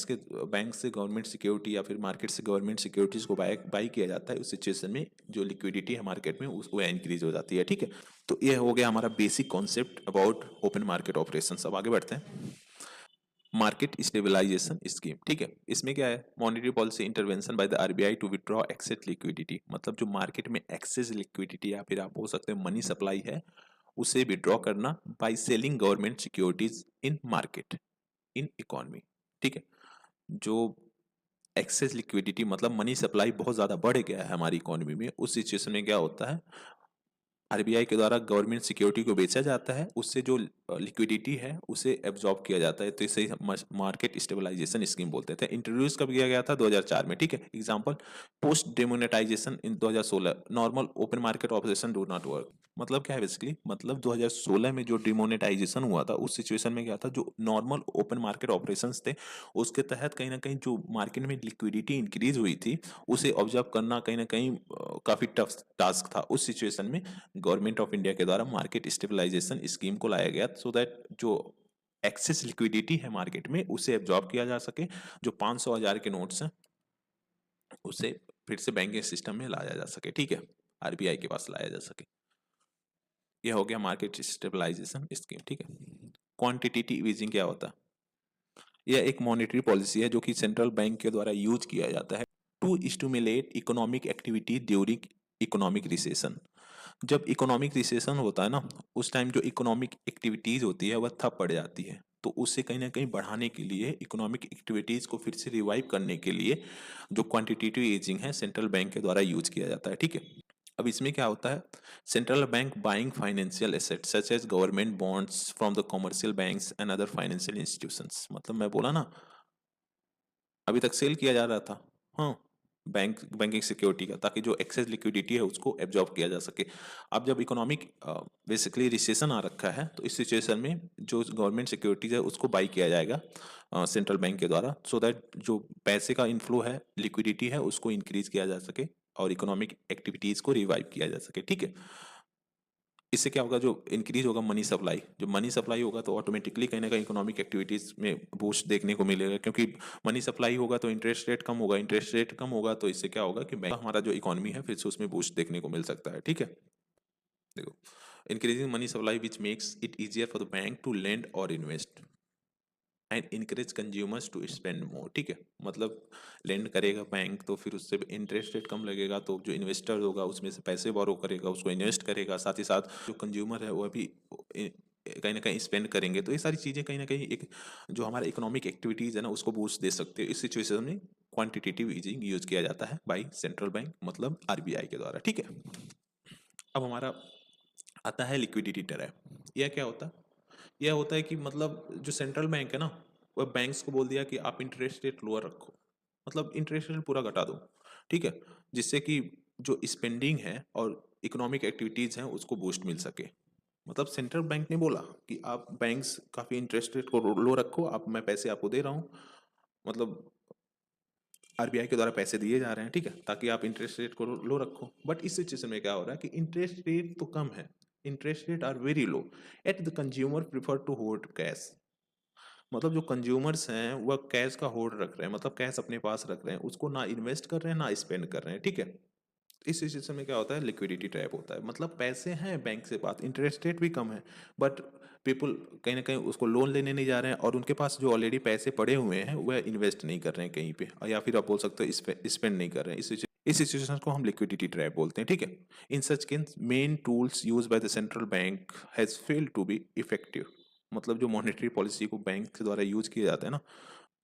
से गवर्नमेंट सिक्योरिटी या फिर मार्केट से गवर्नमेंट सिक्योरिटीज को बाई किया जाता है, उस सिचुएशन में जो लिक्विडिटी है मार्केट में वो इंक्रीज हो जाती है, ठीक है। तो ये हो गया हमारा basic concept about open market operation. अब आगे बढ़ते हैं। मार्केट स्टेबलाइजेशन स्कीम, ठीक है। इसमें क्या है, monetary policy intervention by the RBI to withdraw excess liquidity, मतलब जो मार्केट में एक्सेस लिक्विडिटी या फिर आप बोल सकते हैं मनी सप्लाई है उसे विड्रॉ करना by selling government securities in market in economy, ठीक है। जो एक्सेस लिक्विडिटी मतलब मनी सप्लाई बहुत ज्यादा बढ़ गया है हमारी इकोनॉमी में, उस सिचुएशन में क्या होता है, आरबीआई के द्वारा गवर्नमेंट सिक्योरिटी को बेचा जाता है, उससे जो लिक्विडिटी है उसे एब्जॉर्ब किया जाता है, तो इसे मार्केट स्टेबलाइजेशन स्कीम बोलते थे। इंट्रोड्यूस कब किया गया था, 2004 में, ठीक है। Example, post demonetisation in 2016 normal open market operation do not work, मतलब क्या है बेसिकली, मतलब 2016 में जो डिमोनेटाइजेशन हुआ था उस सिचुएशन में क्या था, जो नॉर्मल ओपन मार्केट ऑपरेशंस थे उसके तहत कहीं ना कहीं जो मार्केट में लिक्विडिटी इंक्रीज हुई थी उसे ऑब्जर्व करना कहीं ना कहीं काफी टफ टास्क था। उस सिचुएशन में गवर्नमेंट ऑफ इंडिया के द्वारा मार्केट स्टेबलाइजेशन स्कीम को लाया गया, सो दैट जो एक्सेस लिक्विडिटी है मार्केट में उसे एब्जॉर्ब किया जा सके, जो 500,000 के नोट्स हैं उसे फिर से बैंकिंग सिस्टम में लाया जा सके, ठीक है, आरबीआई के पास लाया जा सके। यह हो गया मार्केट स्टेबलाइजेशन स्कीम, ठीक है। क्वांटिटेटिव ईजिंग क्या होता है, यह एक मॉनेटरी पॉलिसी है जो कि सेंट्रल बैंक के द्वारा यूज किया जाता है to stimulate economic activity during economic recession. जब इकोनॉमिक रिसेशन होता है ना उस टाइम जो इकोनॉमिक एक्टिविटीज होती है वह ठप पड़ जाती है, तो उससे कहीं ना कहीं बढ़ाने के लिए इकोनॉमिक एक्टिविटीज को फिर से रिवाइव करने के लिए जो क्वांटिटेटिव ईजिंग है सेंट्रल बैंक के द्वारा यूज किया जाता है, ठीक है। अब इसमें क्या होता है, central bank buying financial assets such as government bonds from the commercial banks and other financial institutions, मतलब मैं बोला ना अभी तक सेल किया जा रहा था, हाँ, बैंकिंग सिक्योरिटी का, ताकि जो एक्सेस लिक्विडिटी है उसको एब्जॉर्ब किया जा सके। अब जब इकोनॉमिक बेसिकली रिसेशन आ रखा है तो इस सिचुएशन में जो गवर्नमेंट सिक्योरिटीज है उसको बाई किया जाएगा सेंट्रल बैंक के द्वारा, सो दैट जो पैसे का इनफ्लो है लिक्विडिटी है उसको इंक्रीज किया जा सके और इकोनॉमिक एक्टिविटीज को रिवाइव किया जा सके, ठीक है। इससे क्या होगा, जो इंक्रीज होगा मनी सप्लाई, जो मनी सप्लाई होगा तो ऑटोमेटिकली कहीं ना कहीं इकोनॉमिक एक्टिविटीज में बूस्ट देखने को मिलेगा, क्योंकि मनी सप्लाई होगा तो इंटरेस्ट रेट कम होगा, इंटरेस्ट रेट कम होगा तो इससे क्या होगा कि बैंक हमारा जो इकोनॉमी है फिर से उसमें बूस्ट देखने को मिल सकता है, ठीक है। देखो, increasing money supply which makes it easier for the bank to lend और invest and encourage consumers to spend more, ठीक है। मतलब लेंड करेगा बैंक तो फिर उससे इंटरेस्ट रेट कम लगेगा, तो जो इन्वेस्टर होगा उसमें से पैसे बोरो करेगा, उसको इन्वेस्ट करेगा, साथ ही साथ जो कंज्यूमर है वह भी कहीं ना कहीं स्पेंड करेंगे, तो ये सारी चीज़ें कहीं ना कहीं एक जो हमारा इकोनॉमिक एक्टिविटीज़ है ना उसको बूस्ट दे सकते हैं। इस सिचुएशन में क्वांटिटेटिव ईजिंग यूज किया जाता है बाई सेंट्रल बैंक मतलब आरबीआई के द्वारा, ठीक है। अब हमारा आता है लिक्विडिटी ट्रैप। यह क्या होता है, यह होता है कि मतलब जो सेंट्रल बैंक है ना वह बैंक्स को बोल दिया कि आप इंटरेस्ट रेट लोअर रखो, मतलब इंटरेस्ट रेट पूरा घटा दो, ठीक है, जिससे कि जो स्पेंडिंग है और इकोनॉमिक एक्टिविटीज हैं उसको बूस्ट मिल सके। मतलब सेंट्रल बैंक ने बोला कि आप बैंक्स काफी इंटरेस्ट रेट को लो रखो, आप मैं पैसे आपको दे रहा हूँ, मतलब आरबीआई के द्वारा पैसे दिए जा रहे हैं, ठीक है, ताकि आप इंटरेस्ट रेट को लो रखो। बट इस सिचुएशन में क्या हो रहा है कि इंटरेस्ट रेट तो कम है, interest rate are very low, at the consumer prefer to hold cash, मतलब जो कंज्यूमर्स हैं वह कैश का होल्ड रख रहे हैं, मतलब कैश अपने पास रख रहे हैं, उसको ना इन्वेस्ट कर रहे हैं ना स्पेंड कर रहे हैं, ठीक है। इस सिचुएशन में क्या होता है, लिक्विडिटी ट्रैप होता है। मतलब पैसे हैं बैंक से पास, इंटरेस्ट रेट भी कम है, बट पीपल कहीं ना कहीं उसको लोन लेने नहीं जा रहे हैं, और उनके पास जो ऑलरेडी पैसे पड़े हुए हैं वह इन्वेस्ट नहीं कर रहे हैं कहीं पे, या फिर आप बोल सकते हो स्पेंड नहीं कर रहे हैं। इस सिचुएशन को हम लिक्विडिटी ट्रैप बोलते हैं, ठीक है। In such case main tools use by the central bank has failed to be effective. मतलब जो मॉनेटरी पॉलिसी को बैंक के द्वारा यूज किया जाता है ना,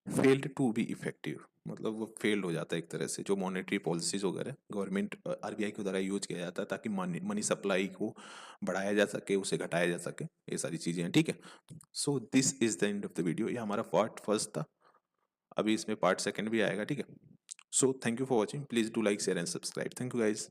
फेल्ड टू बी इफेक्टिव, मतलब वो फेल्ड हो जाता है एक तरह से। जो मॉनेटरी पॉलिसीज वगैरह गवर्नमेंट आरबीआई के द्वारा यूज किया जाता है ताकि मनी मनी सप्लाई को बढ़ाया जा सके, उसे घटाया जा सके, ये सारी चीजें हैं, ठीक है। So this is the end of the video. ये हमारा पार्ट फर्स्ट था, अभी इसमें पार्ट सेकंड भी आएगा, ठीक है। So thank you for watching, please do like share and subscribe. Thank you guys.